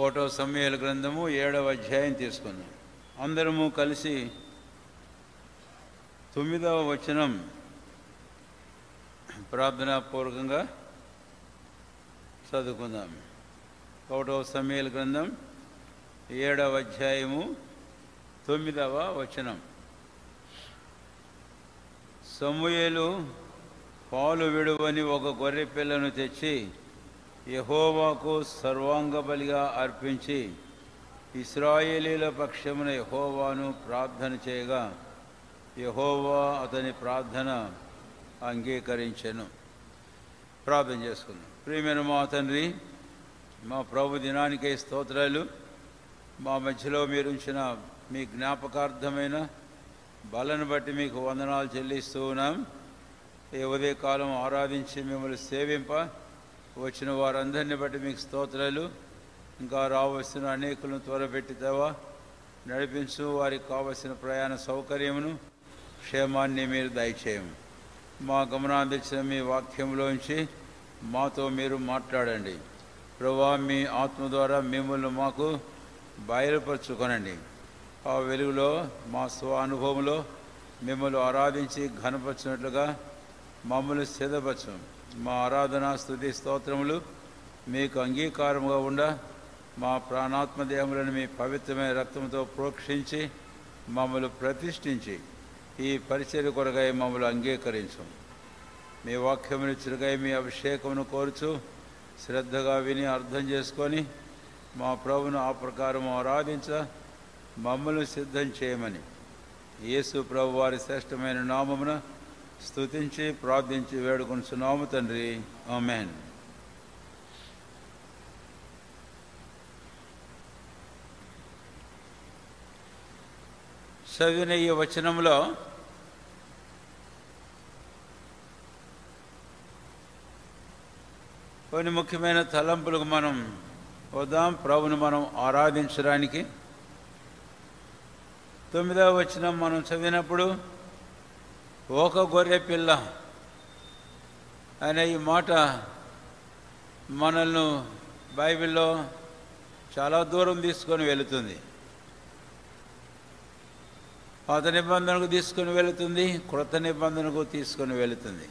ఒకటో సమూయేలు గ్రంథము 7వ అధ్యాయం తీసుకుందాం. అందరము కలిసి 9వ వచనం ప్రార్థనాపూర్వకంగా చదువుకుందాం. ఒకటో సమూయేలు గ్రంథం 7వ అధ్యాయము 9వ వచనం. సమూయేలు పాలు విడువని ఒక గొర్రె పిల్లను తెచ్చి యెహోవాకు సర్వాంగ బలిగా అర్పించి ఇశ్రాయేలీల పక్షమున యెహోవాను ప్రార్థన చేయగా యెహోవా అతని ప్రార్థన అంగీకరించెను. ప్రార్థన చేసుకుందాం. ప్రియమైన మా తండ్రి, మా ప్రభు దినానికై స్తోత్రాలు. మా మధ్యలో మీరు ఉంచిన మీ జ్ఞాపకార్థమైన బలను బట్టి మీకు వందనాలు చెల్లిస్తూ ఉన్నాం. ఈ ఉదయకాలం ఆరాధించి మిమ్మల్ని సేవింప వచ్చిన వారందరిని బట్టి మీకు స్తోత్రాలు. ఇంకా రావలసిన అనేకులను త్వరపెట్టితేవా నడిపించు. వారికి కావలసిన ప్రయాణ సౌకర్యమును క్షేమాన్ని మీరు దయచేయము. మా గమనాందించిన మీ వాక్యంలోంచి మాతో మీరు మాట్లాడండి. ప్రభువా, మీ ఆత్మ ద్వారా మిమ్మల్ని మాకు బయలుపరుచుకొనండి. ఆ వెలుగులో మా స్వ అనుభవంలో మిమ్మల్ని ఆరాధించి ఘనపరిచినట్లుగా మమ్మల్ని సిద్ధపరచు. మా ఆరాధన స్తుతి స్తోత్రములు మీకు అంగీకారముగా ఉండ మా ప్రాణాత్మదేహములను మీ పవిత్రమైన రక్తంతో ప్రోక్షించి మమ్మల్ని ప్రతిష్ఠించి ఈ పరిచర్య కొరకై మమ్మల్ని అంగీకరించు. మీ వాక్యమును చిరుగై మీ అభిషేకమును కోరుచు శ్రద్ధగా విని అర్థం చేసుకొని మా ప్రభువును ఆ ప్రకారం ఆరాధించ మమ్మల్ని సిద్ధం చేయమని యేసు ప్రభు వారి శ్రేష్టమైన నామమున స్తుతించి ప్రార్థించి వేడుకొనుచున్నాము తండ్రి. ఆమేన్. చదివిన ఈ వచనంలో కొన్ని ముఖ్యమైన తలంపులకు మనం వద్దాం. ప్రభువును మనం ఆరాధించడానికి 9వ వచనం మనం చదివినప్పుడు ఒక గొర్రె పిల్ల అనే ఈ మాట మనల్ని బైబిల్లో చాలా దూరం తీసుకొని వెళుతుంది. పాత నిబంధనకు తీసుకొని వెళుతుంది, క్రొత్త నిబంధనకు తీసుకొని వెళుతుంది.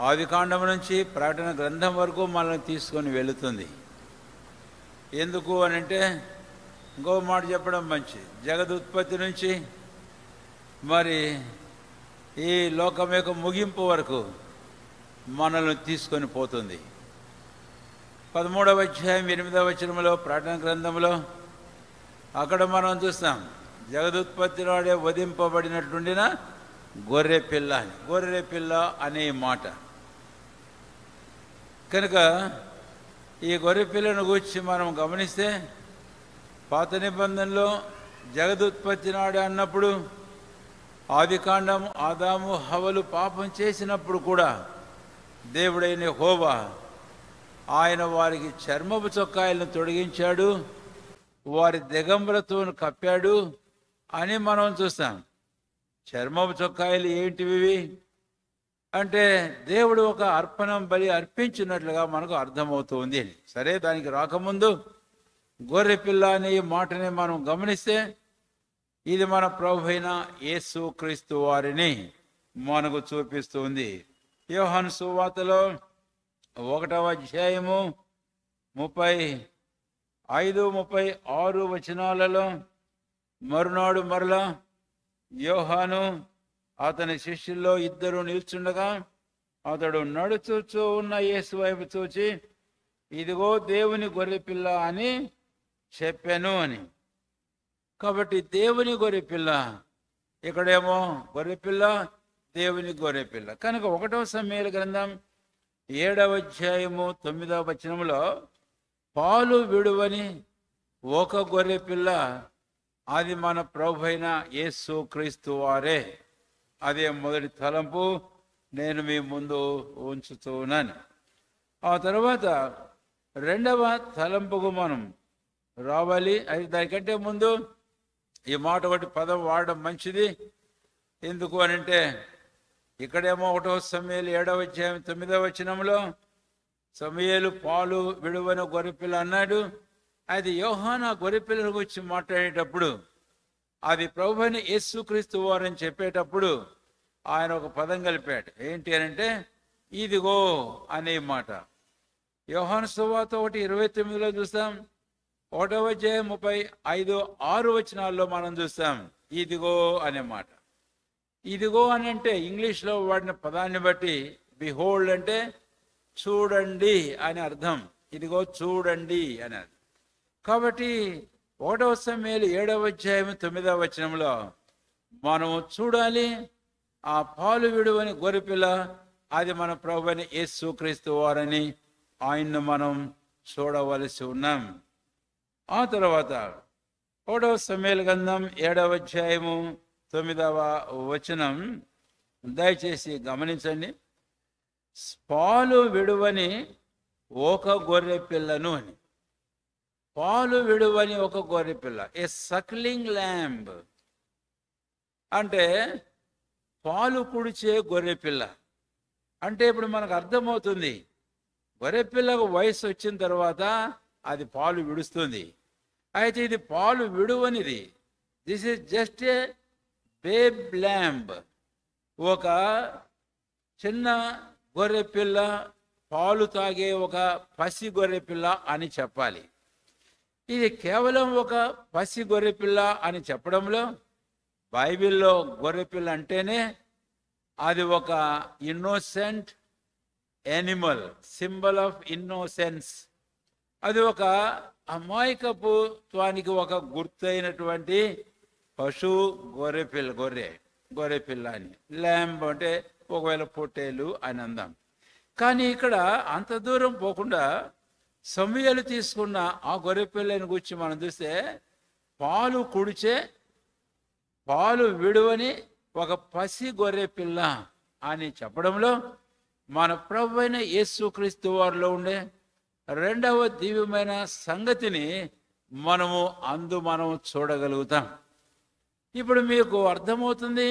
ఆదికాండం నుంచి ప్రకటన గ్రంథం వరకు మనల్ని తీసుకొని వెళుతుంది. ఎందుకు అని అంటే, ఇంకో మాట చెప్పడం మంచిది. జగదుత్పత్తి నుంచి మరి ఈ లోకం యొక్క ముగింపు వరకు మనల్ని తీసుకొని పోతుంది. 13వ అధ్యాయం 8వ వచనంలో ప్రకటన గ్రంథంలో అక్కడ మనం చూస్తాం, జగదుత్పత్తి నాడే వధింపబడినట్టుండిన గొర్రె పిల్ల అని. గొర్రె పిల్ల అనే మాట కనుక ఈ గొర్రె పిల్లను గురించి మనం గమనిస్తే పాత నిబంధనలో జగదుత్పత్తి నాడే అన్నప్పుడు ఆదికాండం ఆదాము హవ్వలు పాపం చేసినప్పుడు కూడా దేవుడైన యెహోవా ఆయన వారికి చర్మపు చొక్కాయలను తొడిగించాడు, వారి దిగంబరతో కప్పాడు అని మనం చూస్తాం. చర్మపు చొక్కాయలు ఏంటివి అంటే దేవుడు ఒక అర్పణం బలి అర్పించినట్లుగా మనకు అర్థమవుతుంది. సరే, దానికి రాకముందు గొర్రె పిల్ల అనే మాటని మనం గమనిస్తే ఇది మన ప్రభు అయిన యేసు క్రీస్తు వారిని మనకు చూపిస్తుంది. యోహాను సువార్తలో 1వ అధ్యాయము 35, 36 వచనాలలో మరునాడు మరలా యోహాను అతని శిష్యుల్లో 2 నిల్చుండగా అతడు నడుచూచూ ఉన్న యేసు వైపు చూచి ఇదిగో దేవుని గొర్రెపిల్ల అని చెప్పాను అని. కాబట్టి దేవుని గొర్రెపిల్ల, ఇక్కడేమో గొర్రెపిల్ల, దేవుని గొర్రెపిల్ల. కనుక 1వ సమూయేలు గ్రంథం 7వ అధ్యాయము 9వ వచనంలో పాలు విడువని ఒక గొర్రెపిల్ల, అది మన ప్రభు అయిన యేసు క్రీస్తు వారే. అదే మొదటి తలంపు నేను మీ ముందు ఉంచుతున్నాను. ఆ తర్వాత 2వ తలంపుకు మనం రావాలి. అది దానికంటే ముందు ఈ మాట ఒకటి పదం వాడడం మంచిది. ఎందుకు అనంటే ఇక్కడేమో 1వ సమూయేలు 7వ అధ్యాయం 9వ వచనంలో సమూయేలు పాలు విడువని గొర్రెపిల్ల అన్నాడు. అది యోహాను ఆ గొర్రెపిల్లని గురించి మాట్లాడేటప్పుడు అది ప్రభువైన యేసుక్రీస్తు వారని చెప్పేటప్పుడు ఆయన ఒక పదం కలిపాడు. ఏంటి అని అంటే ఇదిగో అనే మాట. యోహాను సువార్త 1:29 చూస్తాం. 1వ అధ్యాయం 35-6 వచనాల్లో మనం చూస్తాం ఇదిగో అనే మాట. ఇదిగో అని అంటే ఇంగ్లీష్లో వాడిన పదాన్ని బట్టి బిహోల్డ్ అంటే చూడండి అని అర్థం. ఇదిగో చూడండి అని అర్థం. కాబట్టి 1వ సమూయేలు 7వ అధ్యాయం 9వ వచనంలో మనము చూడాలి ఆ పాలు విడువని గొర్రెపిల్ల అది మన ప్రభువైన యేసుక్రీస్తు వారని ఆయన్ను మనం చూడవలసి ఉన్నాం. ఆ తర్వాత 1వ సమూయేలు గ్రంథం 7వ అధ్యాయము 9వ వచనం దయచేసి గమనించండి. పాలు విడువని ఒక గొర్రె పిల్లను అని. పాలు విడువని ఒక గొర్రె పిల్ల, ఏ సక్లింగ్ ల్యాంబ్ అంటే పాలు కుడిచే గొర్రె పిల్ల అంటే ఇప్పుడు మనకు అర్థమవుతుంది. గొర్రె పిల్లకు వయసు వచ్చిన తర్వాత అది పాలు విడుస్తుంది. అయితే ఇది పాలు విడువనిది. This is just a babe lamb, ఒక చిన్న గొర్రె పిల్ల, పాలు తాగే ఒక పసి గొర్రె పిల్ల అని చెప్పాలి. ఇది కేవలం ఒక పసి గొర్రె పిల్ల అని చెప్పడంలో బైబిల్లో గొర్రె పిల్ల అంటేనే అది ఒక innocent animal, symbol of innocence. అది ఒక అమాయకత్వానికి ఒక గుర్తైనటువంటి పశువు గొర్రె పిల్ల అని. ల్యాంబ్ అంటే ఒకవేళ పొట్టేలు అని అందాం. కానీ ఇక్కడ అంత దూరం పోకుండా సమూయేలు తీసుకున్న ఆ గొర్రె పిల్లని గురించి మనం చూస్తే పాలు కుడిచే పాలు విడువని ఒక పసి గొర్రె పిల్ల అని చెప్పడంలో మన ప్రభువైన యేసుక్రీస్తు వారిలో ఉండే రెండవ దివ్యమైన సంగతిని మనం చూడగలుగుతాం. ఇప్పుడు మీకు అర్థమవుతుంది.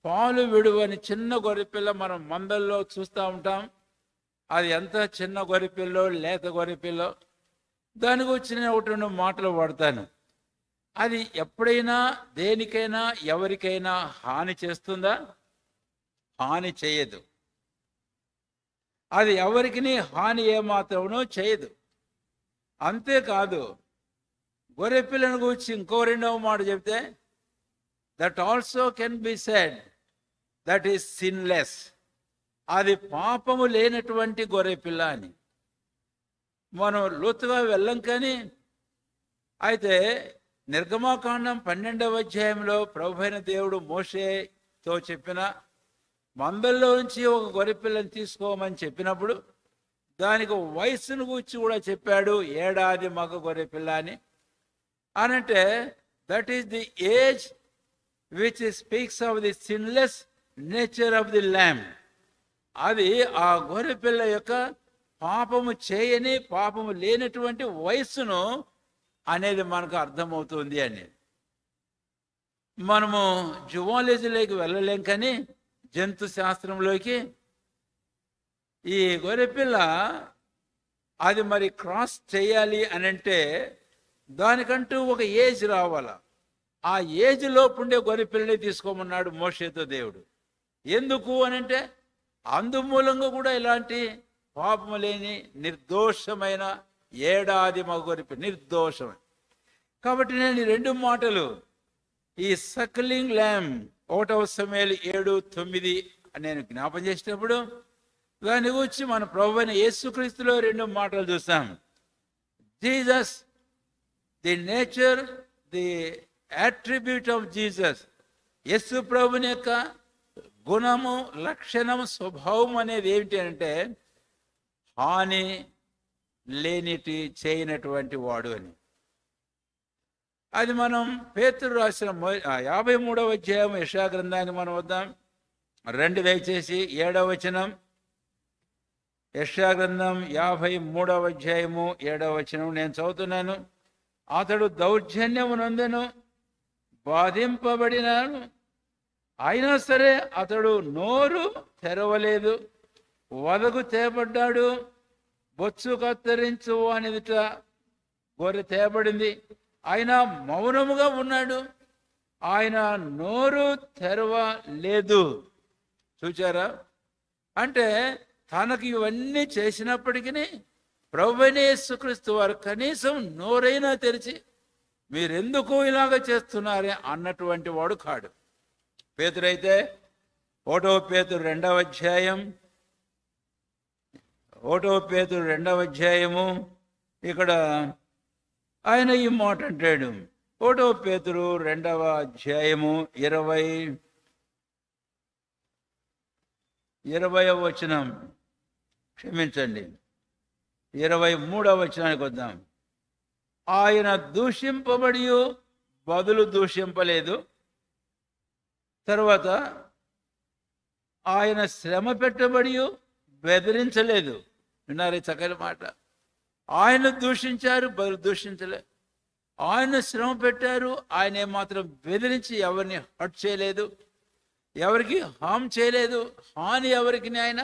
పాలు విడువని చిన్న గొర్రెపిల్ల మనం మందల్లో చూస్తూ ఉంటాం. అది ఎంత చిన్న గొర్రెపిల్లో, లేత గొర్రెపిల్లో, దాని గురించి నేను ఒకటి రెండు మాటలు వాడతాను. అది ఎప్పుడైనా దేనికైనా ఎవరికైనా హాని చేస్తుందా? హాని చేయదు. అది ఎవరికి హాని ఏమాత్రమో చేయదు. అంతేకాదు, గొర్రెపిల్లను గురించి ఇంకో రెండవ మాట చెప్తే, that also can be said that is sinless. అది పాపము లేనటువంటి గొర్రెపిల్ల అని. మనం లోతుగా వెళ్ళం. కానీ అయితే నిర్గమాకాండం 12వ అధ్యాయంలో ప్రభువైన దేవుడు మోషేతో చెప్పిన మందల్లో నుంచి ఒక గొర్రెపిల్లని తీసుకోమని చెప్పినప్పుడు దానికి వయసును గురించి కూడా చెప్పాడు. 1 ఏడాది మగ గొర్రెపిల్ల అని. అనంటే that is the age which speaks of the sinless nature of the lamb. అది ఆ గొర్రెపిల్ల యొక్క పాపము చేయని, పాపము లేనటువంటి వయస్సును అనేది మనకు అర్థమవుతుంది అని. మనము జువాలజీలోకి వెళ్ళలేం, కానీ జంతు శాస్త్రంలోకి ఈ గొర్రెపిల్ల అది మరి క్రాస్ చేయాలి అని అంటే దానికంటూ ఒక ఏజ్ రావాల. ఆ ఏజ్ లోపు ఉండే గొర్రెపిల్లని తీసుకోమన్నాడు మోషేతో దేవుడు. ఎందుకు అనంటే అందుమూలంగా కూడా ఇలాంటి పాపము లేని నిర్దోషమైన 1 ఏడాది మగ గొర్రెపిల్ల నిర్దోషం. కాబట్టి నేను ఈ 2 మాటలు, ఈ సక్లింగ్ ల్యాంబ్ 1వ సమూయేలు 7:9 నేను జ్ఞాపం చేసినప్పుడు దాని గురించి మన ప్రభువైన యేసుక్రీస్తులో 2 మాటలు చూస్తాం. Jesus, the nature, the attribute of Jesus. యేసు ప్రభుని యొక్క గుణము, లక్షణం, స్వభావం అనేది ఏమిటి అంటే హాని లేనిటి చేయనటువంటి వాడు అని. అది మనం పేతురు రాసిన 53వ అధ్యాయం యెషయా గ్రంథాన్ని మనం వద్దాం. 2 దయచేసి 7వ వచనం. యెషయా గ్రంథం 53వ అధ్యాయము 7వ వచనం నేను చదువుతున్నాను. అతడు దౌర్జన్యమునందెను, బాధింపబడినాను, అయినా సరే అతడు నోరు తెరవలేదు. వదకు తేబడ్డాడు, బొచ్చు కత్తిరించు అనేదిట గొర్రె తేబడింది. ఆయన మౌనముగా ఉన్నాడు, ఆయన నోరు తెరవలేదు. చూచారా? అంటే తనకు ఇవన్నీ చేసినప్పటికీ ప్రభువైన యేసుక్రీస్తు వారు కనీసం నోరైనా తెరిచి మీరెందుకు ఇలాగ చేస్తున్నారే అన్నటువంటి వాడు కాడు. పేతురైతే 1 పేతురు 2వ అధ్యాయం 1 పేతురు 2వ అధ్యాయము ఇక్కడ ఆయన ఈ మాట అంటాడు. 1 పేతురు 2వ అధ్యాయము 20వ వచనం, క్షమించండి 23వ వచనానికి వద్దాం. ఆయన దూషింపబడి బదులు దూషింపలేదు, తర్వాత ఆయన శ్రమ పెట్టబడి బెదిరించలేదు. విన్నారే చక్కని మాట. ఆయన దూషించారు, బదులు దూషించలే. ఆయన శ్రమ పెట్టారు, ఆయన ఏమాత్రం బెదిరించి ఎవరిని హర్ట్ చేయలేదు, ఎవరికి హామ్ చేయలేదు, హాని ఎవరికి ఆయన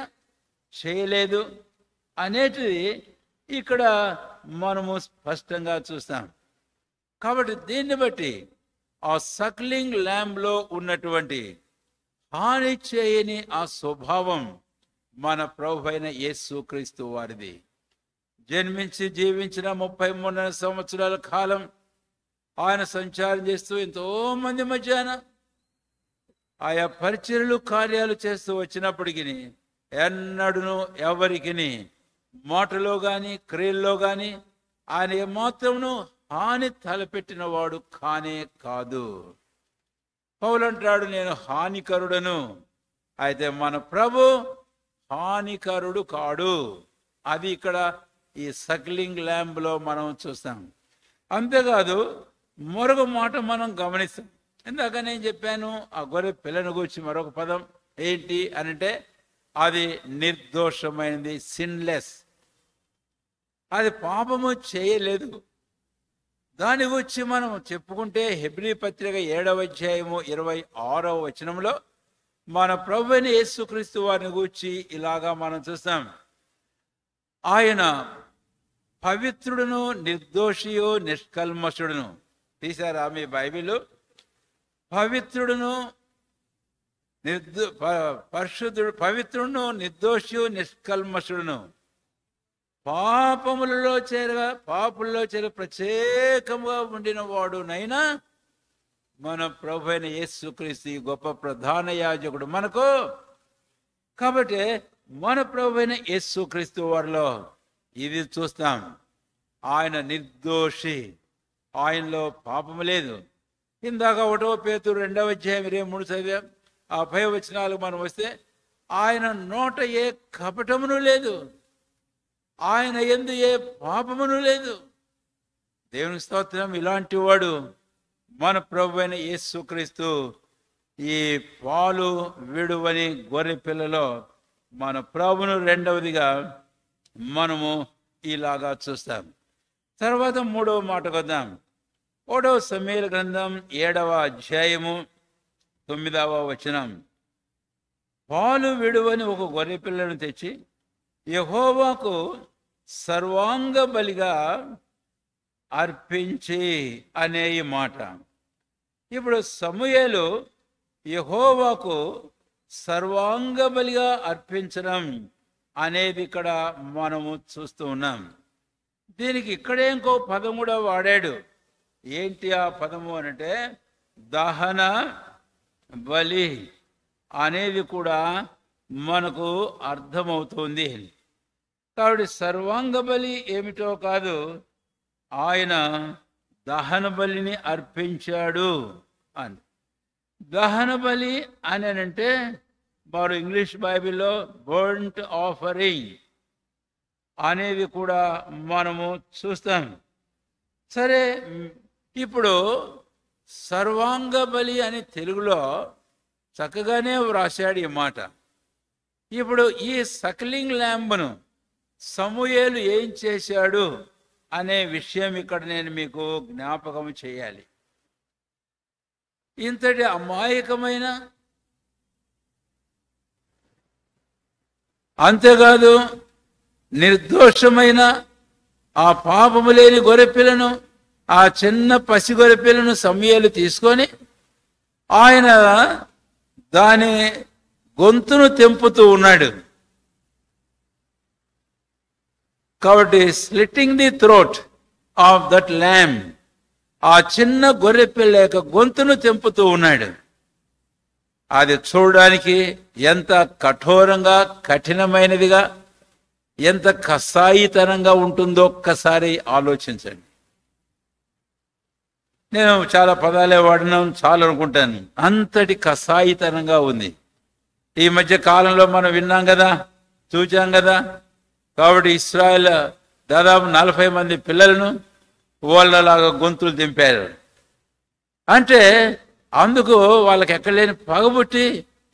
చేయలేదు అనేటిది ఇక్కడ మనము స్పష్టంగా చూస్తాం. కాబట్టి దీన్ని బట్టి ఆ సక్లింగ్ ల్యాంబ్లో ఉన్నటువంటి హాని చేయని ఆ స్వభావం మన ప్రభువైన యేసుక్రీస్తు వారిది. జన్మించి జీవించిన 33 సంవత్సరాల కాలం ఆయన సంచారం చేస్తూ ఎంతో మంది మధ్యాహ్న ఆయా పరిచర్యలు కార్యాలు చేస్తూ వచ్చినప్పటికీ ఎన్నడూను ఎవరికి మాటలో కానీ క్రియల్లో కానీ ఆయన ఏమాత్రమును హాని తలపెట్టిన వాడు కానే కాదు. పౌలు అంటాడు, నేను హానికరుడను. అయితే మన ప్రభు హానికరుడు కాడు. అది ఇక్కడ ఈ సక్లింగ్ ల్యాంబ్లో మనం చూస్తాం. అంతేకాదు మరొక మాట మనం గమనిస్తాం. ఇందాక నేను చెప్పాను ఆ గొర్రె పిల్లను గురించి మరొక పదం ఏంటి అనంటే అది నిర్దోషమైనది, సిన్లెస్. అది పాపము చేయలేదు. దాని గురించి మనం చెప్పుకుంటే హెబ్రీ పత్రిక 7వ అధ్యాయము 26వ వచనంలో మన ప్రభువైన యేసుక్రీస్తు వారిని గూర్చి ఇలాగా మనం చూస్తాం. ఆయన పవిత్రుడును నిర్దోషియు నిష్కల్మషుడును. తీశారా మీ బైబిల్? పవిత్రుడును పరిశుద్ధుడు, పవిత్రుడును నిర్దోషియు నిష్కల్మషుడును, పాపుల్లో చేర ప్రత్యేకంగా ఉండిన వాడునైనా మన ప్రభువైన యేసుక్రీస్తు గొప్ప ప్రధాన యాజకుడు మనకు. కాబట్టి మన ప్రభువైన యేసుక్రీస్తు వారిలో ఇది చూస్తాం, ఆయన నిర్దోషి, ఆయనలో పాపము లేదు. ఇందాక 1 పేతురు 2వ అధ్యాయం 23 చదివాం. ఆ 10 వచనాలు మనం వస్తే ఆయన నోట ఏ కపటమును లేదు, ఆయన యందు ఏ పాపమును లేదు. దేవుని స్తోత్రం. ఇలాంటి వాడు మన ప్రభువైన యేసుక్రీస్తు. ఈ పాలు విడువని గొర్రె పిల్లలో మన ప్రభును రెండవదిగా మనము ఇలాగా చూస్తాం. తర్వాత 3వ మాటకు వద్దాం. 1వ సమూయేలు గ్రంథం 7వ అధ్యాయము 9వ వచనం. పాలు విడువని ఒక గొర్రె పిల్లను తెచ్చి యెహోవాకు సర్వాంగ బలిగా అర్పించి అనే ఈ మాట. ఇప్పుడు సమూయేలు యెహోవాకు సర్వాంగ బలిగా అర్పించడం అనేది ఇక్కడ మనము చూస్తూ ఉన్నాం. దీనికి ఇక్కడే ఇంకో పదం కూడా వాడాడు. ఏంటి ఆ పదము అనంటే దహన బలి అనేది కూడా మనకు అర్థమవుతుంది. కాబట్టి సర్వాంగ బలి ఏమిటో కాదు, ఆయన దహన బలిని అర్పించాడు అని. దహన బలి అని అంటే వారు ఇంగ్లీష్ బైబిల్లో బర్న్ట్ ఆఫరింగ్ అనేది కూడా మనము చూస్తాం. సరే, ఇప్పుడు సర్వాంగ బలి అని తెలుగులో చక్కగానే వ్రాసాడు ఈ మాట. ఇప్పుడు ఈ సక్లింగ్ ల్యాంబ్ను సమూయేలు ఏం చేశాడు అనే విషయం ఇక్కడ నేను మీకు జ్ఞాపకం చేయాలి. ఇంతటి అమాయకమైన, అంతేకాదు నిర్దోషమైన ఆ పాపము లేని గొర్రెపిల్లను, ఆ చిన్న పసి గొర్రెపిల్లను సమూయేలు తీసుకొని ఆయన దాని గొంతును తెంపుతూ ఉన్నాడు. కాబట్టి slitting the throat of that lamb, ఆ చిన్న గొర్రెపిల్ల యొక్క గొంతును తెంపుతూ ఉన్నాడు. అది చూడడానికి ఎంత కఠోరంగా, కఠినమైనదిగా, ఎంత కసాయితనంగా ఉంటుందో ఒక్కసారి ఆలోచించండి. నేను చాలా పదాలే వాడినాం చాలు అనుకుంటాను, అంతటి కసాయితనంగా ఉంది. ఈ మధ్య కాలంలో మనం విన్నాం కదా, చూచాం కదా. కాబట్టి ఇశ్రాయేల్ దాదాపు 40 మంది పిల్లలను వాళ్ళలాగా గొంతులు దింపారు. అంటే అందుకు వాళ్ళకి ఎక్కడ లేని పగబుట్టి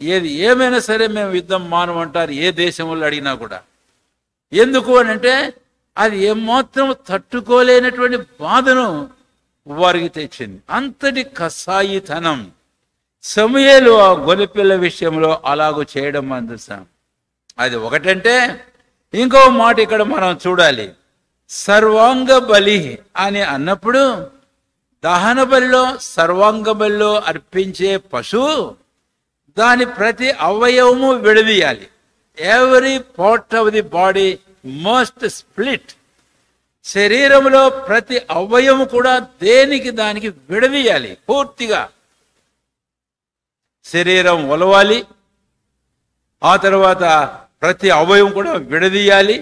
ఏది ఏమైనా సరే మేము యుద్ధం మానమంటారు, ఏ దేశంలో అడిగినా కూడా. ఎందుకు అని అంటే అది ఏమాత్రం తట్టుకోలేనటువంటి బాధను వారికి తెచ్చింది. అంతటి కసాయితనం. సమూయేలు ఆ గొర్రెపిల్ల విషయంలో అలాగూ చేయడం మనం చూస్తాం. అది ఒకటంటే ఇంకో మాట ఇక్కడ మనం చూడాలి. సర్వాంగ బలి అని అన్నప్పుడు దహన బలిలో, సర్వాంగ బలిలో అర్పించే పశువు దాని ప్రతి అవయవము విడదీయాలి. Every part of the body must split. శరీరంలో ప్రతి అవయవం కూడా దేనికి దానికి విడదీయాలి పూర్తిగా. శరీరం ఒలవాలి, ఆ తర్వాత ప్రతి అవయవం కూడా విడదీయాలి.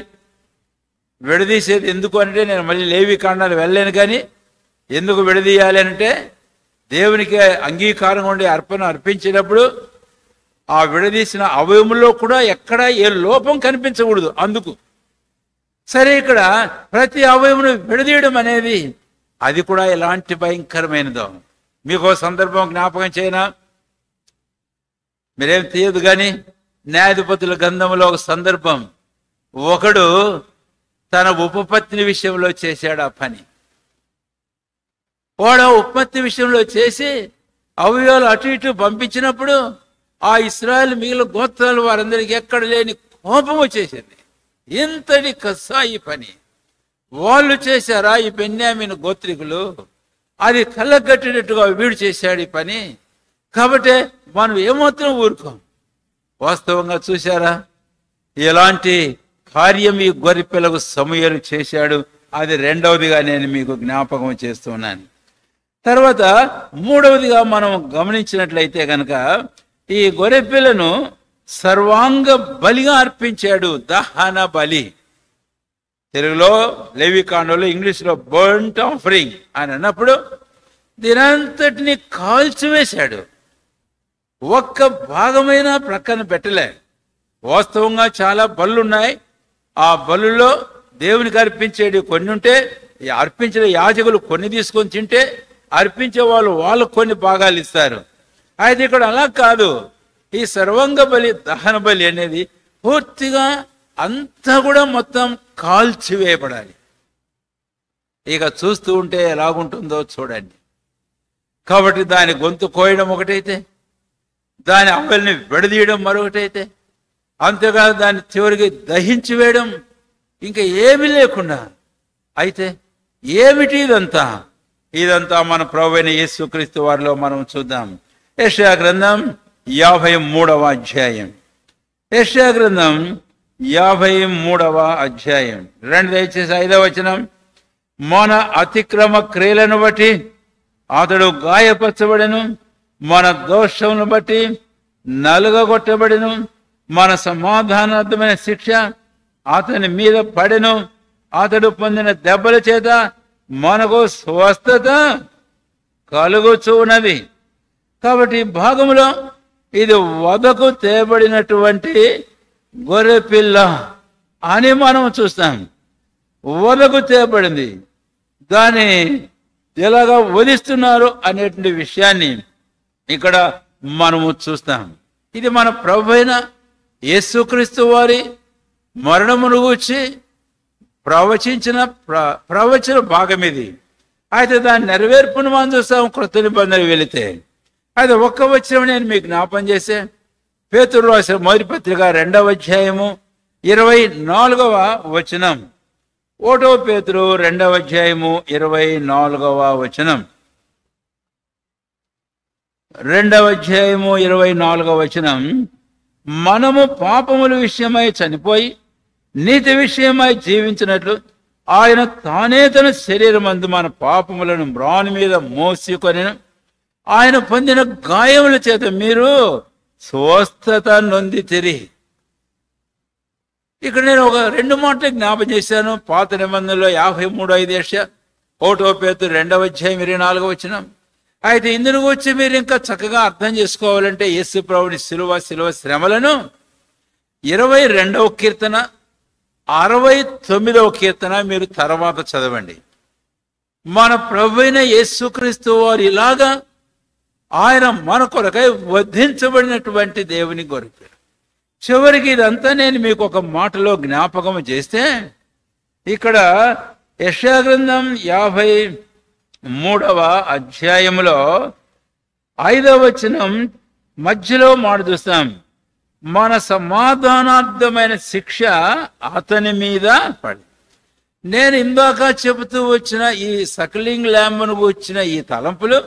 విడదీసేది ఎందుకు అంటే, నేను మళ్ళీ లేవి కాండాలు వెళ్ళలేను, కానీ ఎందుకు విడదీయాలి అంటే దేవునికి అంగీకారంగా ఉండే అర్పణ అర్పించినప్పుడు ఆ విడదీసిన అవయవంలో కూడా ఎక్కడ ఏ లోపం కనిపించకూడదు. అందుకు సరే, ఇక్కడ ప్రతి అవయమును విడదీయడం అనేది అది కూడా ఎలాంటి భయంకరమైనదో మీకు సందర్భం జ్ఞాపకం చేయనా? మీరేం తీయదు కానీ న్యాయాధిపతుల గ్రంథంలో ఒక సందర్భం, ఒకడు తన ఉపపత్ని విషయంలో చేశాడు ఆ పని. వాడు ఆ ఉపపత్తి విషయంలో చేసి అవయవాలు అటు ఇటు పంపించినప్పుడు ఆ ఇశ్రాయేలు మిగిలిన గోత్రాలు వారందరికీ ఎక్కడ లేని కోపం వచ్చేసింది. ఇంతటి కసాయి పని వాళ్ళు చేశారా ఈ బెన్యామీను గోత్రికులు? అది కళ్ళగట్టినట్టుగా వీడు చేశాడు ఈ పని. కాబట్టి మనం ఏమాత్రం ఊరుకోం. వాస్తవంగా చూశారా ఎలాంటి కార్యం ఈ గొర్రెపిల్లకు సమూయేలు చేశాడు? అది రెండవదిగా నేను మీకు జ్ఞాపకం చేస్తున్నాను. తర్వాత మూడవదిగా మనం గమనించినట్లయితే కనుక ఈ గొర్రెపిల్లను సర్వాంగ బలిగా అర్పించాడు. దహన బలి, తెలుగులో లేవికాండంలో, ఇంగ్లీష్లో బర్న్ట్ ఆఫరింగ్ అని అన్నప్పుడు దీనంతటిని కాల్చివేశాడు. ఒక్క భాగమైనా ప్రక్కన పెట్టలే. వాస్తవంగా చాలా బలున్నాయి. ఆ బలుల్లో దేవునికి అర్పించేది కొన్ని ఉంటే, అర్పించిన యాజకులు కొన్ని తీసుకొని తింటే అర్పించే వాళ్ళు కొన్ని భాగాలు ఇస్తారు. అయితే ఇక్కడ అలా కాదు. ఈ సర్వాంగ బలి, దహన బలి అనేది పూర్తిగా అంతా కూడా మొత్తం కాల్చివేయబడాలి. ఇక చూస్తూ ఉంటే ఎలాగుంటుందో చూడండి. కాబట్టి దాని గొంతు కోయడం ఒకటైతే, దాని అవల్ని విడదీయడం మరొకటైతే, అంతేకాదు దాన్ని చివరికి దహించి వేయడం, ఇంకా ఏమీ లేకుండా. అయితే ఏమిటి ఇదంతా? ఇదంతా మన ప్రభువైన యేసుక్రీస్తు వారిలో మనం చూద్దాం. యెషయా గ్రంథం 53వ అధ్యాయం. యెషయా గ్రంథం 53వ అధ్యాయం. రండి దయచేసి 5వ వచనం. మన అతిక్రమ క్రియలను బట్టి అతడు గాయపరచబడెను, మన దోషములను బట్టి నలుగగొట్టబడెను, మన సమాధానార్థమైన శిక్ష అతని మీద పడెను, అతడు పొందిన దెబ్బల చేత మనకు స్వస్థత కలుగుచున్నది. కాబట్టి భాగంలో ఇది వధకు తేబడినటువంటి గొర్రెపిల్ల అని మనం చూస్తాం. వధకు తేబడింది. దాన్ని ఎలాగా వధిస్తున్నారు అనేటువంటి విషయాన్ని ఇక్కడ మనము చూస్తాం. ఇది మన ప్రభువైన యేసుక్రీస్తు వారి మరణమును గూర్చి ప్రవచించిన ప్రవచన భాగం ఇది. అయితే దాని నెరవేర్పును మనం చూస్తాం క్రొత్త నిబంధన వెళితే. అయితే ఒక్క వచనం నేను మీకు జ్ఞాపం చేసే, పేతురు రాసిన మొదటి పత్రిక 2వ అధ్యాయము 24వ వచనం. 1 పేతురు 2వ అధ్యాయము 24వ వచనం. 2వ అధ్యాయము 24వ వచనం. మనము పాపముల విషయమై చనిపోయి నీతి విషయమై జీవించినట్లు ఆయన తానే తన శరీరమందు మన పాపములను మ్రాని మీద మోసుకొనెను. ఆయన పొందిన గాయముల చేత మీరు స్వస్థత నొందితిరి. ఇక్కడ నేను ఒక 2 మాటలు జ్ఞాపం చేశాను. పాత నిబంధనలో 53:5 1 పేతురు 2వ అధ్యాయం 24వ వచనం. అయితే ఇందులో వచ్చి మీరు ఇంకా చక్కగా అర్థం చేసుకోవాలంటే యేసు ప్రభుని శిలువ శ్రమలను 22వ కీర్తన 69వ కీర్తన మీరు తర్వాత చదవండి. మన ప్రభువైన యేసుక్రీస్తు వారు ఇలాగా ఆయన మన కొరకై వధించబడినటువంటి దేవుని కొరకు. చివరికి ఇదంతా నేను మీకు ఒక మాటలో జ్ఞాపకం చేస్తే, ఇక్కడ యెషయా గ్రంథం 53వ అధ్యాయములో 5వ వచనం మధ్యలో మాట చూస్తాం. మన సమాధానార్థమైన శిక్ష అతని మీద పడి. నేను ఇందాక చెబుతూ వచ్చిన ఈ సక్లింగ్ ల్యాంబ్ను వచ్చిన ఈ తలంపులు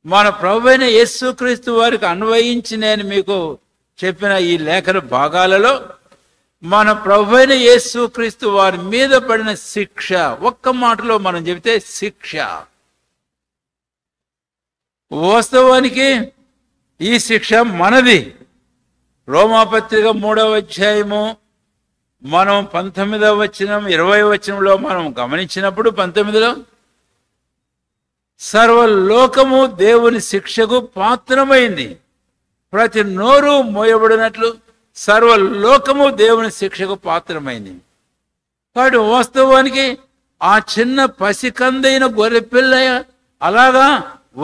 మన ప్రభువైన యేసుక్రీస్తు వారికి అన్వయించి నేను మీకు చెప్పిన ఈ లేఖన భాగాలలో మన ప్రభువైన యేసుక్రీస్తు వారి మీద పడిన శిక్ష, ఒక్క మాటలో మనం చెబితే శిక్ష. వాస్తవానికి ఈ శిక్ష మనది. రోమాపత్రిక 3వ అధ్యాయము మనం 19వ వచనం 20వ వచనంలో మనం గమనించినప్పుడు 19లో సర్వలోకము దేవుని శిక్షకు పాత్రమైంది, ప్రతి నోరు మోయబడినట్లు సర్వలోకము దేవుని శిక్షకు పాత్రమైంది. కాబట్టి వాస్తవానికి ఆ చిన్న పసికందైన గొర్రెపిల్ల అలాగా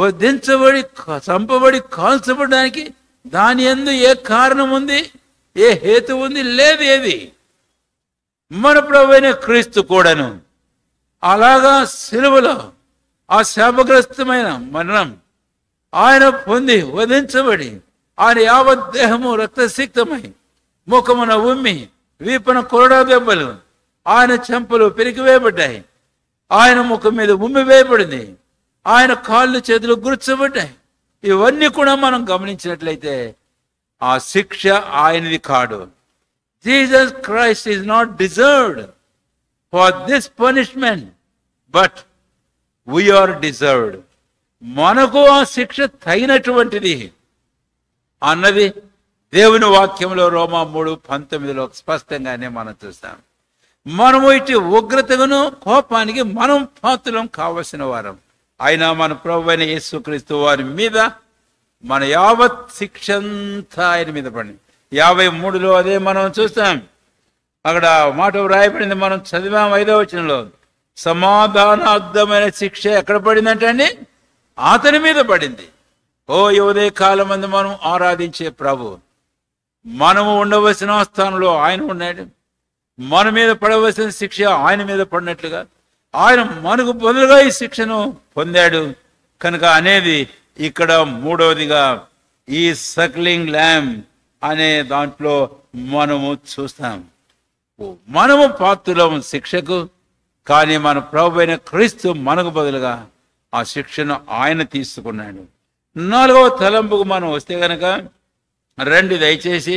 వధించబడి చంపబడి కాల్చబడడానికి దాని యందు ఏ కారణం ఉంది, ఏ హేతు ఉంది? లేదు. ఏది మన ప్రభువైన క్రీస్తు కూడాను అలాగా సిలువలో ఆ శాపగ్రస్తమైన మరణం ఆయన పొంది వధించబడి ఆయన యావత్ దేహము రక్తసిక్తమై ముఖమున ఉమ్మి వీపున కొరడా దెబ్బలు, ఆయన చెంపలు పెరిగివేయబడ్డాయి, ఆయన ముఖం మీద ఉమ్మి వేయబడింది, ఆయన కాళ్ళు చేతులు గుర్చబడ్డాయి. ఇవన్నీ కూడా మనం గమనించినట్లయితే ఆ శిక్ష ఆయనది కాదు. Jesus Christ is not deserved for this punishment, but we are deserved. మనకు ఆ శిక్ష తగినటువంటిది అన్నది దేవుని వాక్యంలో రోమా 3:19లో స్పష్టంగానే మనం చూస్తాం. మనము ఇటు ఉగ్రతను కోపానికి మనం పాత్రలం కావలసిన వారం. అయినా మన ప్రభువైన యేసుక్రీస్తు వారి మీద మన యావత్ శిక్ష అంతా ఆయన మీద పడింది. 53లో అదే మనం చూస్తాం. అక్కడ మాట వ్రాయబడింది, మనం చదివాం 5వ వచనంలో. సమాధానార్థమైన శిక్ష ఎక్కడ పడిందంటే అండి, అతని మీద పడింది. ఓ ఉదయ కాలం మంది మనం ఆరాధించే ప్రభు, మనము ఉండవలసిన స్థానంలో ఆయన ఉన్నాడు. మన మీద పడవలసిన శిక్ష ఆయన మీద పడినట్లుగా ఆయన మనకు బదులుగా ఈ శిక్షను పొందాడు కనుక అనేది ఇక్కడ 3వదిగా ఈ సక్లింగ్ ల్యాంబ్ అనే దాంట్లో మనము చూస్తాం. మనము పాత్రులం శిక్షకు, కానీ మన ప్రభువైన క్రీస్తు మనకు బదులుగా ఆ శిక్షను ఆయన తీసుకున్నాడు. 4వ తలంపుకు మనం వస్తే గనక రండి దయచేసి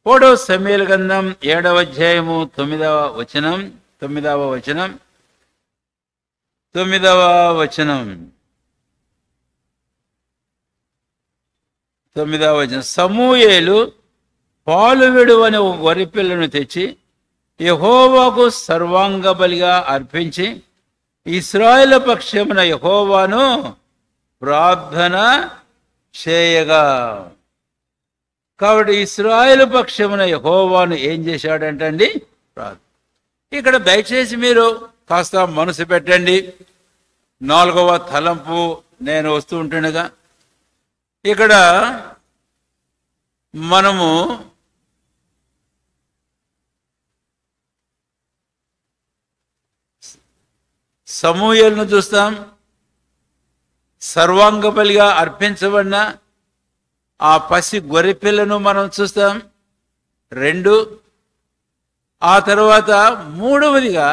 1వ సమూయేలు గ్రంథం 7వ అధ్యాయము 9వ వచనం. 9వ వచనం 9వ వచనం 9వ వచనం. సమూయేలు పాలువెడు అనే ఒక గొర్రెపిల్లను తెచ్చి యెహోవాకు సర్వాంగ బలిగా అర్పించి ఇశ్రాయేలు పక్షమున యెహోవాను ప్రార్థన చేయగా. కాబట్టి ఇశ్రాయేలు పక్షమున యెహోవాను ఏం చేశాడంటండి? ప్రార్థన. ఇక్కడ దయచేసి మీరు కాస్త మనసు పెట్టండి. 4వ తలంపు నేను వస్తూ ఉంటుండగా ఇక్కడ మనము సమూయేలును చూస్తాం. సర్వాంగ బలిగా అర్పించబడిన ఆ పసి గొర్రెపిల్లను మనం చూస్తాం. 2 ఆ తర్వాత మూడవదిగా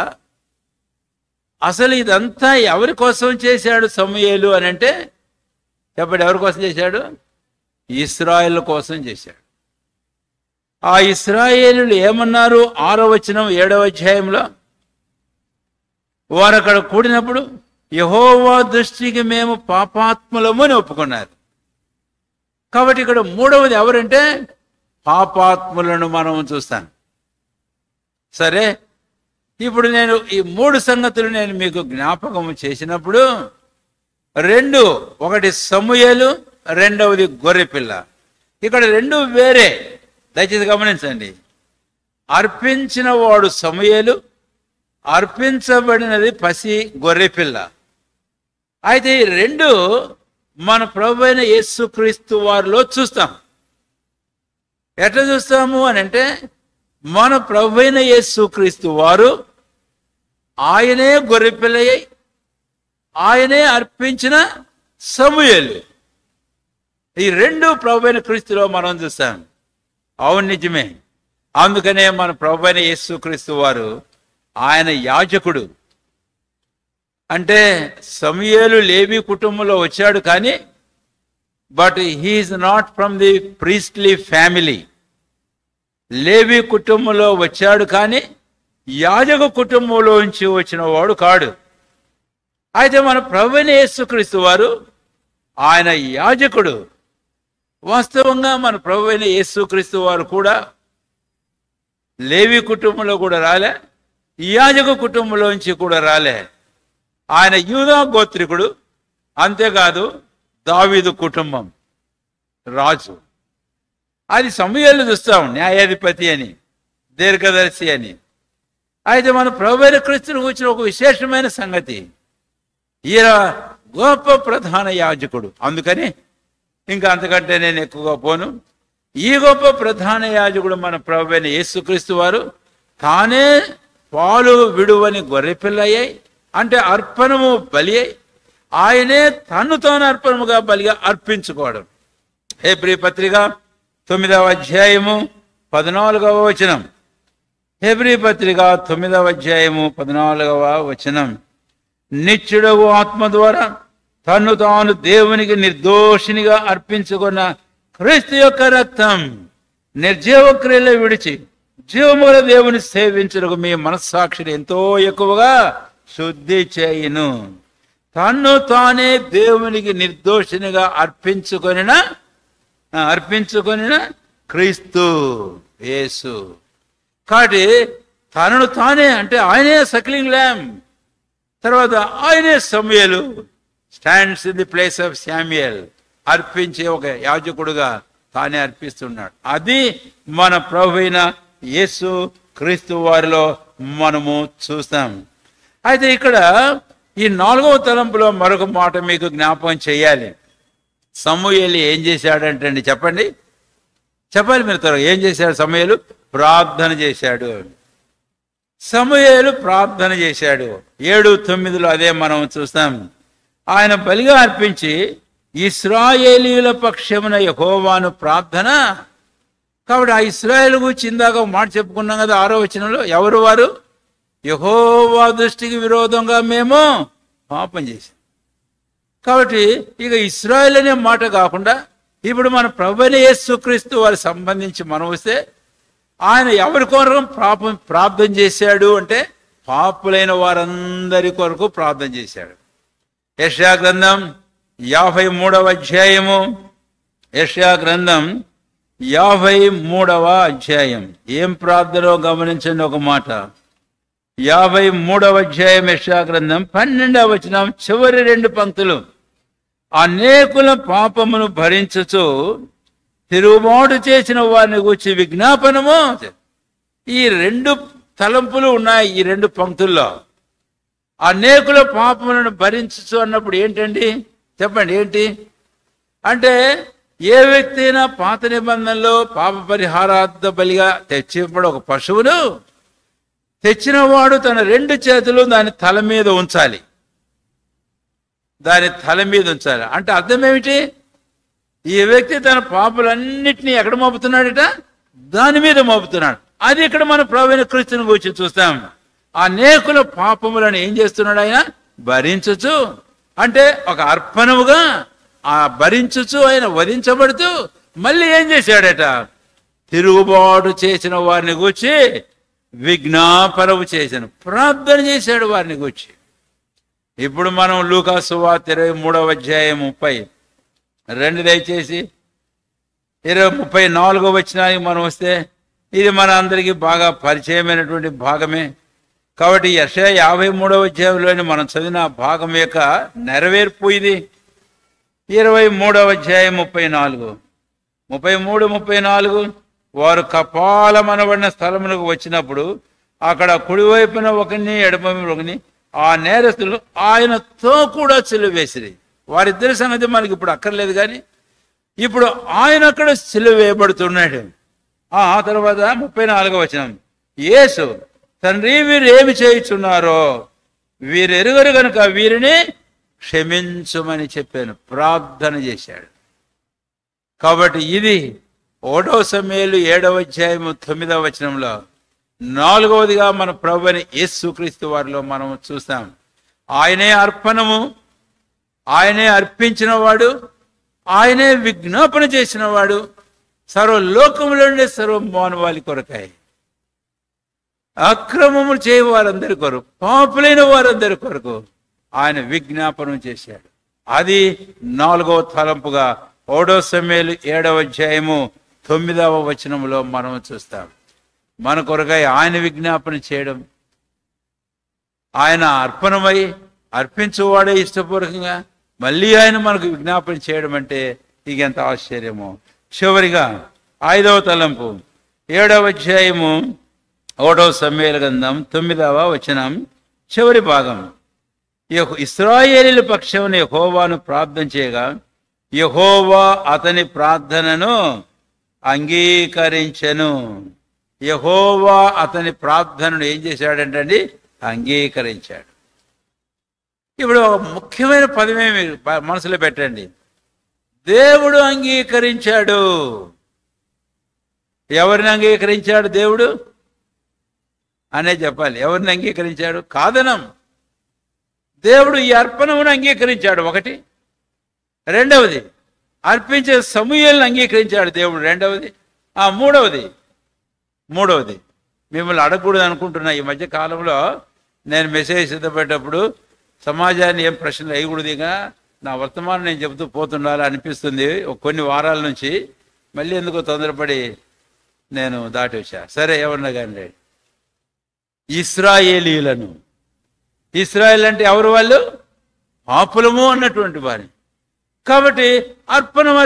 అసలు ఇదంతా ఎవరి కోసం చేశాడు సమూయేలు అని అంటే చెప్పండి, ఎవరి కోసం చేశాడు? ఇశ్రాయేలు కోసం చేశాడు. ఆ ఇశ్రాయేలులు ఏమన్నారు? 6వ వచనం 7వ అధ్యాయంలో వారు అక్కడ కూడినప్పుడు యెహోవా దృష్టికి మేము పాపాత్ములము అని ఒప్పుకున్నారు. కాబట్టి ఇక్కడ మూడవది ఎవరంటే పాపాత్ములను మనం చూస్తాను. సరే, ఇప్పుడు నేను ఈ 3 సంగతులు నేను మీకు జ్ఞాపకం చేసినప్పుడు ఒకటి సమూయేలు, రెండవది గొర్రెపిల్ల. ఇక్కడ 2 వేరే. దయచేసి గమనించండి. అర్పించిన వాడు సమూయేలు, అర్పించబడినది పసి గొర్రెపిల్ల. అయితే ఈ 2 మన ప్రభువైన యేసుక్రీస్తు వారిలో చూస్తాం. ఎట్లా చూస్తాము అని అంటే మన ప్రభువైన యేసుక్రీస్తు వారు ఆయనే గొర్రెపిల్లయ్యి ఆయనే అర్పించిన సమూయేలు. ఈ 2 ప్రభువైన క్రీస్తులో మనం చూస్తాం. అవును, నిజమే. అందుకనే మన ప్రభువైన యేసుక్రీస్తు వారు ఆయన యాజకుడు. అంటే సమూయేలు లేవి కుటుంబంలో వచ్చాడు కానీ but he is not from the priestly family. లేవి కుటుంబంలో వచ్చాడు కానీ యాజక కుటుంబంలోంచి వచ్చిన వాడు కాడు. అయితే మన ప్రభువైన యేసుక్రీస్తు వారు ఆయన యాజకుడు. వాస్తవంగా మన ప్రభువైన యేసుక్రీస్తు వారు కూడా లేవి కుటుంబంలో కూడా రాలే, యాజక కుటుంబంలోంచి కూడా రాలే. ఆయన యూదా గోత్రికుడు. అంతేకాదు దావీదు కుటుంబం రాజు. అది సమూయేలు చూస్తాం, న్యాయాధిపతి అని, దీర్ఘదర్శి అని. అయితే మన ప్రభువైన క్రీస్తును గురించిన ఒక విశేషమైన సంగతి, ఈయన గొప్ప ప్రధాన యాజకుడు. అందుకని ఇంకా అంతకంటే నేను ఎక్కువగా పోను. ఈ గొప్ప ప్రధాన యాజకుడు మన ప్రభువైన యేసుక్రీస్తు వారు తానే పాలు విడువని గొర్రెపిల్ల అయ్యాయి, అంటే అర్పణము బలి అయి ఆయనే తను తాను అర్పణముగా బలిగా అర్పించుకోవడం. హెబ్రీ పత్రిక 9వ అధ్యాయము 14వ వచనం. హెబ్రీ పత్రిక 9వ అధ్యాయము 14వ వచనం. నిత్యుడగు ఆత్మ ద్వారా తను తాను దేవునికి నిర్దోషినిగా అర్పించుకున్న క్రీస్తు యొక్క రక్తం నిర్జీవ క్రియలు విడిచి జీవముల దేవుని సేవించుటకు మీ మనస్సాక్షిని ఎంతో ఎక్కువగా శుద్ధి చేయును. తన్ను తానే దేవునికి నిర్దోషినిగా అర్పించుకొనిన క్రీస్తు యేసు. కాబట్టి తనను తానే అంటే ఆయనే సక్లింగ్ ల్యామ్. తర్వాత ఆయనే సమూయేలు, stands in the place of Samuel. అర్పించే ఒక యాజకుడుగా తానే అర్పిస్తున్నాడు. అది మన ప్రభువైన యేసు క్రీస్తు వారిలో మనము చూస్తాం. అయితే ఇక్కడ ఈ 4వ తలంపులో మరొక మాట మీకు జ్ఞాపకం చేయాలి. సమూయేలు ఏం చేశాడంటండి? చెప్పండి, చెప్పాలి మీరు త్వరగా. ఏం చేశాడు సమూయేలు? ప్రార్థన చేశాడు. సమూయేలు ప్రార్థన చేశాడు. 7:9 అదే మనం చూస్తాం. ఆయన బలిగా అర్పించి ఇశ్రాయేలీయుల పక్షమున యెహోవాను ప్రార్థన. కాబట్టి ఆ ఇశ్రాయేలు గురించి ఇందాక మాట చెప్పుకున్నాం కదా 6వ వచనంలో. ఎవరు వారు? యెహోవా దృష్టికి విరోధంగా మేము పాపం చేశాం. కాబట్టి ఇక ఇశ్రాయేల్ అనే మాట కాకుండా ఇప్పుడు మన ప్రభువైన యేసుక్రీస్తు వారి సంబంధించి మనం వస్తే ఆయన ఎవరి కొరకు ప్రార్థన చేశాడు అంటే పాపులైన వారందరి కొరకు ప్రార్థన చేశాడు. యెషయా గ్రంథం 53వ అధ్యాయము. యెషయా గ్రంథం 53వ అధ్యాయం. ఏం ప్రార్థనో గమనించండి ఒక మాట. 53వ అధ్యాయం యెషయా గ్రంథం 12వ వచనం చివరి 2 పంక్తులు. అనేకుల పాపమును భరించుచు తిరుగుబాటు చేసిన వారిని గూర్చి విజ్ఞాపనము. ఈ 2 తలంపులు ఉన్నాయి ఈ 2 పంక్తుల్లో. అనేకుల పాపములను భరించు అన్నప్పుడు ఏంటండి? చెప్పండి, ఏంటి అంటే ఏ వ్యక్తి అయినా పాత నిబంధనలో పాప పరిహారార్థ బలిగా తెచ్చినప్పుడు ఒక పశువును తెచ్చిన వాడు తన 2 చేతులు దాని తల మీద ఉంచాలి. అంటే అర్థం ఏమిటి? ఈ వ్యక్తి తన పాపలన్నిటినీ ఎక్కడ మోపుతున్నాడట? దాని మీద మోపుతున్నాడు. అది ఇక్కడ మన ప్రభువైన క్రీస్తుని గురించి చూస్తాం. అనేకుల పాపములను ఏం చేస్తున్నాడు ఆయన? భరించుచు, అంటే ఒక అర్పణముగా ఆ భరించుచు ఆయన వధించబడుతూ మళ్ళీ ఏం చేశాడట? తిరుగుబాటు చేసిన వారిని గూర్చి విజ్ఞాపనము చేశాను, ప్రార్థన చేశాడు వారిని గూర్చి. ఇప్పుడు మనం లూకా సువార్త 23వ అధ్యాయం 32 దయచేసి 34వ వచనానికి మనం వస్తే, ఇది మన అందరికీ బాగా పరిచయమైనటువంటి భాగమే. కాబట్టి యెషయా 53వ అధ్యాయంలోని మనం చదివిన భాగం యొక్క నెరవేర్పు ఇది. 23వ అధ్యాయం 33, 34 వారు కపాలమనబడిన స్థలమునకు వచ్చినప్పుడు అక్కడ కుడివైపున ఒకరిని ఎడమవైపున ఒకరిని ఆ నేరస్తులు ఆయనతో కూడా సిలువ వేసిరి. వారిద్దరి సంగతి మనకి ఇప్పుడు అక్కర్లేదు, కానీ ఇప్పుడు ఆయన అక్కడ సిలువ వేయబడుతున్నాడు. ఆ తర్వాత 34వ వచనం, యేసు తండ్రి వీరు ఏమి చేయుచున్నారో వీరు ఎరుగరు గనుక వీరిని క్షమించుమని చెప్పాను, ప్రార్థన చేశాడు. కాబట్టి ఇది 1వ సమూయేలు 7వ అధ్యాయం 9వ వచనంలో 4వదిగా మన ప్రభువైన యేసుక్రీస్తు వారిలో మనం చూస్తాం. ఆయనే అర్పణము, ఆయనే అర్పించిన వాడు, ఆయనే విజ్ఞాపన చేసిన వాడు, సర్వలోకములో ఉండే సర్వ మానవాళి కొరకాయ, అక్రమములు చేయ వారందరి కొరకు, పాపులైన వారందరి కొరకు ఆయన విజ్ఞాపనం చేశాడు. అది 4వ తలంపుగా 1వ సమూయేలు 7వ అధ్యాయము 9వ వచనంలో మనం చూస్తాం. మన కొరకై ఆయన విజ్ఞాపన చేయడం, ఆయన అర్పణమై అర్పించువాడే ఇష్టపూర్వకంగా మళ్ళీ ఆయన మనకు విజ్ఞాపన చేయడం అంటే ఇక ఎంత ఆశ్చర్యమో. చివరిగా 5వ తలంపు 7వ అధ్యాయము 1వ సమూయేలు గ్రంథం 9వ వచనం చివరి భాగం, ఇశ్రాయేలీయుల పక్షమున యెహోవాను ప్రార్థన చేయగా యెహోవా అతని ప్రార్థనను అంగీకరించెను. యెహోవా అతని ప్రార్థనను ఏం చేశాడంటండి? అంగీకరించాడు. ఇప్పుడు ఒక ముఖ్యమైన పదమే మీరు మనసులో పెట్టండి, దేవుడు అంగీకరించాడు. ఎవరిని అంగీకరించాడు దేవుడు అనే చెప్పాలి. ఎవరిని అంగీకరించాడు? కాదనం. దేవుడు ఈ అర్పణమును అంగీకరించాడు, ఒకటి. రెండవది అర్పించే సమూయేలును అంగీకరించాడు దేవుడు, రెండవది. మూడవది మిమ్మల్ని అడగకూడదు అనుకుంటున్నా. ఈ మధ్య కాలంలో నేను మెసేజ్ సిద్ధపడేటప్పుడు సమాజాన్ని ఏం ప్రశ్నలు వేయకూడదుగా, నా వర్తమానం నేను చెబుతూ పోతుండాలి అనిపిస్తుంది కొన్ని వారాల నుంచి. మళ్ళీ ఎందుకో తొందరపడి నేను దాటి వచ్చా. సరే, ఎవరన్నా కానీ ఇశ్రాయేలీయులను, ఇశ్రాయేల్ అంటే ఎవరు? వాళ్ళు పాపులము అన్నటువంటి వారిని. కాబట్టి అర్పణం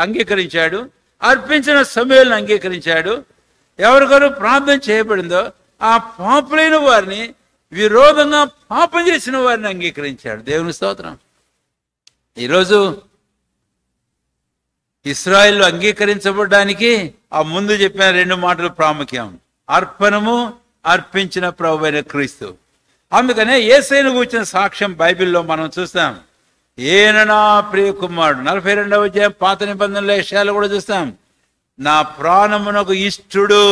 అంగీకరించాడు, అర్పించిన సమూయేలును అంగీకరించాడు. ఎవరికొరు ప్రార్థన చేయబడిందో ఆ పాపులైన వారిని, విరోధంగా పాపం చేసిన వారిని అంగీకరించాడు. దేవుని స్తోత్రం. ఈరోజు ఇశ్రాయేలు అంగీకరించబడడానికి ఆ ముందు చెప్పిన 2 మాటలు ప్రాముఖ్యం. అర్పణము, అర్పించిన ప్రభువైన క్రీస్తు. అందుకనే యేసయ్యను గూర్చిన సాక్ష్యం బైబిల్లో మనం చూస్తాం. ఈయన నా ప్రియ కుమారుడు, 42వ అధ్యాయం పాత నిబంధనల విషయాలు కూడా చూస్తాం. నా ప్రాణమునకు ఇష్టుడు,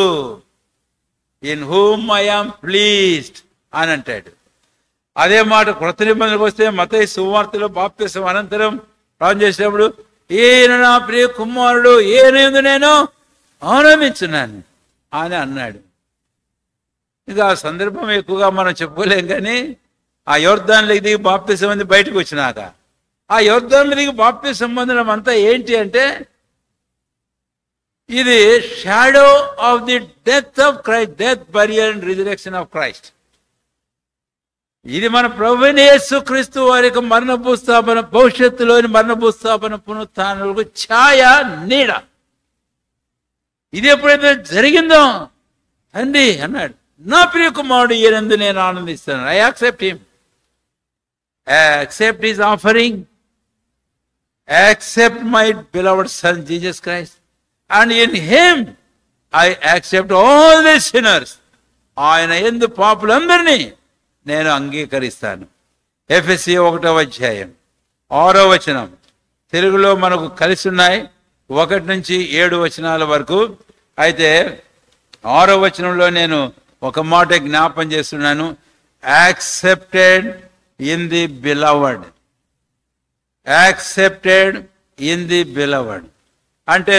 in whom I am pleased అని అంటాడు. అదే మాట క్రొత్త నిబంధనకు వస్తే మత్తయి సువార్తలో బాప్తిసం అనంతరం ప్రార్థన చేసినప్పుడు ఈయన నా ప్రియ కుమారుడు, ఈయన యందు నేను ఆనందించున్నాను అని అన్నాడు. ఇక ఆ సందర్భం ఎక్కువగా మనం చెప్పుకోలేం, కానీ ఆ యోర్దానులోకి దిగి బాప్తిసం అంది బయటకు వచ్చినాక, ఆ యోర్దానులో దిగి బాప్తిసం పొందడం అంతా ఏంటి అంటే, ఇది shadow of the death of Christ, death, burial and resurrection of Christ. ఇది మన ప్రభువైన యేసుక్రీస్తు వారి యొక్క మరణ భూస్థాపన, భవిష్యత్తులోని మరణ భూస్థాపన, పునరుత్థానాలకు ఛాయ, నీడ. ఇది ఎప్పుడైతే జరిగిందో తండ్రి అన్నాడు, నా ప్రియ కుమారుడు ఈయనందు నేను ఆనందిస్తాను. I accept him, accept his offering, accept my beloved son Jesus Christ, and in him I accept all the sinners. ఆయన యందు పాపులందరినీ నేను అంగీకరిస్తాను. ఎఫెసీ 1వ అధ్యాయం 6వ వచనం తెలుగులో మనకు కలిసి ఉన్నాయి, 1 నుంచి 7 వచనాల వరకు. అయితే 6వ వచనంలో నేను ఒక మాట జ్ఞాపం చేస్తున్నాను. Accepted in the beloved. Accepted in the beloved అంటే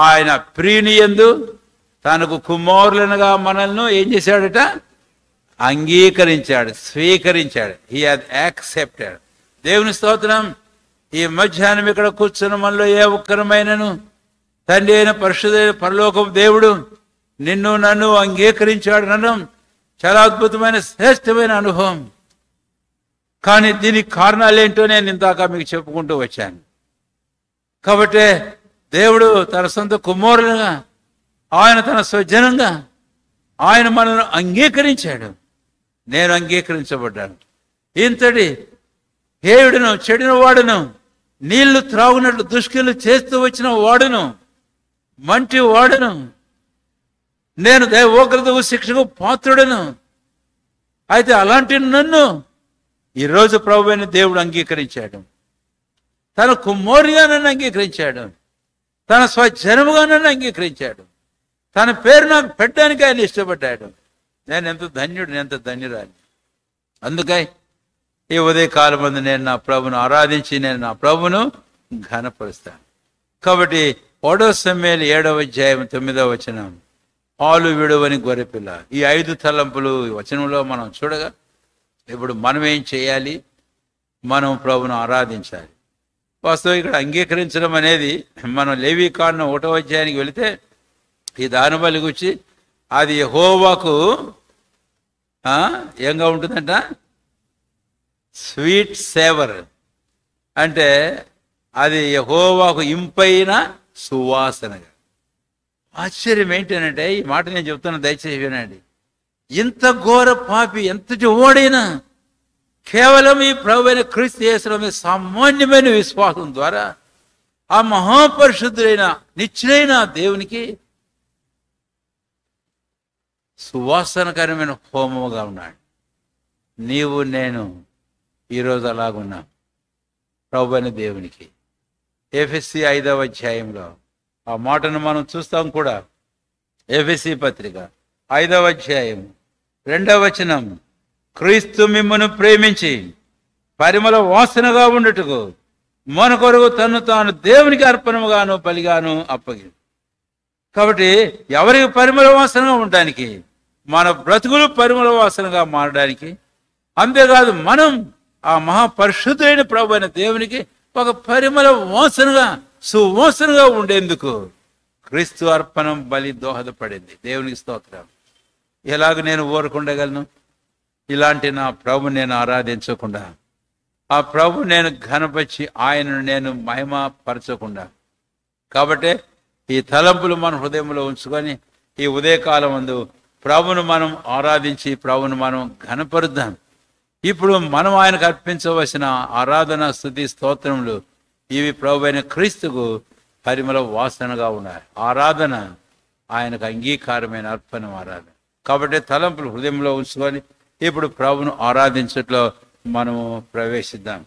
ఆయన ప్రియుని యందు తనకు కుమారులనుగా మనల్ని ఏం చేశాడట? అంగీకరించాడు, స్వీకరించాడు. He has accepted. దేవుని స్తోత్రం. ఈ మధ్యాహ్నం ఇక్కడ కూర్చున్న మనలో ఏ ఒక్కరమైనను తండ్రి అయిన పరిశుద్ధ పరలోకపు దేవుడు నిన్ను నన్ను అంగీకరించాడు. నన్ను చాలా అద్భుతమైన శ్రేష్టమైన అనుభవం. కానీ దీనికి కారణాలేంటో నేను ఇందాక మీకు చెప్పుకుంటూ వచ్చాను. కాబట్టి దేవుడు తన సొంత కుమారులుగా, ఆయన తన స్వజనంగా ఆయన మనల్ని అంగీకరించాడు. నేను అంగీకరించబడ్డాను. ఇంతటి హేయుడును, చెడిన వాడును, నీళ్లు త్రాగునట్లు దుష్కర్లు చేస్తూ వచ్చిన వాడును, మంటి వాడును, నేను దైవోగ్రతకు శిక్షకు పాత్రుడను. అయితే అలాంటి నన్ను ఈరోజు ప్రభువైన దేవుడు అంగీకరించాడు. తన కుమారుగా నన్ను అంగీకరించాడు. తన స్వజనముగా నన్ను అంగీకరించాడు. తన పేరు నాకు పెట్టడానికి ఆయన ఇష్టపడ్డాడు. నేను ఎంత ధన్యుడు, ఎంత ధన్యురాలి. అందుకై ఈ ఉదయకాలం ముందు నేను నా ప్రభును ఆరాధించి నేను నా ప్రభును ఘనపరుస్తాను. కాబట్టి 1వ సమూయేలు 7వ అధ్యాయం 9వ వచనం, పాలు విడువని గొర్రెపిల్ల. ఈ 5 తలంపులు వచనంలో మనం చూడగా ఇప్పుడు మనం ఏం చేయాలి? మనం ప్రభును ఆరాధించాలి. వాస్తవం ఇక్కడ అంగీకరించడం అనేది మనం లేవీకాండం 1వ అధ్యాయానికి వెళితే ఈ దానబలి గురించి అది యెహోవాకు ఏంగా ఉంటుందంట? Sweet saver. అంటే అది యెహోవాకు ఇంపైన సువాసనగా. ఆశ్చర్యం ఏంటనంటే, ఈ మాట నేను చెప్తాను, దయచేసి వినండి. ఇంత ఘోర పాపి, ఎంతటి ఓడైనా కేవలం ఈ ప్రభువైన క్రీస్తు యేసులో మీద సామాన్యమైన విశ్వాసం ద్వారా ఆ మహాపరిశుద్ధులైన నిత్యులైన దేవునికి సువాసనకరమైన హోమముగా ఉన్నాడు. నీవు నేను ఈరోజు అలాగున్నాం ప్రభువైన దేవునికి. ఎఫెసీ 5వ అధ్యాయంలో ఆ మాటను మనం చూస్తాం కూడా. ఎఫెసీ పత్రిక 5వ అధ్యాయం 2వ వచనం, క్రీస్తు మిమ్మును ప్రేమించి పరిమళ వాసనగా ఉండుటకు మన కొరకు తను తాను దేవునికి అర్పణముగాను బలిగాను అప్పగి. కాబట్టి ఎవరికి పరిమళ వాసనగా ఉండడానికి, మన బ్రతుకులు పరిమళ వాసనగా మారడానికి, అంతేకాదు మనం ఆ మహాపరిశుద్ధుడైన ప్రభు అయిన దేవునికి ఒక పరిమళ వాసనగా, సువాసనగా ఉండేందుకు క్రీస్తు అర్పణం బలి దోహదపడింది. దేవునికి స్తోత్రం. ఎలాగ నేను ఊరకుండగలను? ఇలాంటి నా ప్రభు నేను ఆరాధించకుండా, ఆ ప్రభు నేను ఘనపరిచి ఆయనను నేను మహిమపరచకుండా. కాబట్టి ఈ తలంపులు మన హృదయంలో ఉంచుకొని ఈ ఉదయకాలం ముందు ప్రభును మనం ఆరాధించి ప్రభును మనం ఘనపరుద్దాం. ఇప్పుడు మనం ఆయనకు అర్పించవలసిన ఆరాధన, స్తుతి, స్తోత్రములు ఇవి ప్రభువైన క్రీస్తుకు పరిమళ వాసనగా ఉన్నాయి. ఆరాధన ఆయనకు అంగీకారమైన అర్పణ ఆరాధన. కాబట్టి తలంపులు హృదయంలో ఉంచుకొని ఇప్పుడు ప్రభును ఆరాధించట్లో మనము ప్రవేశిద్దాం.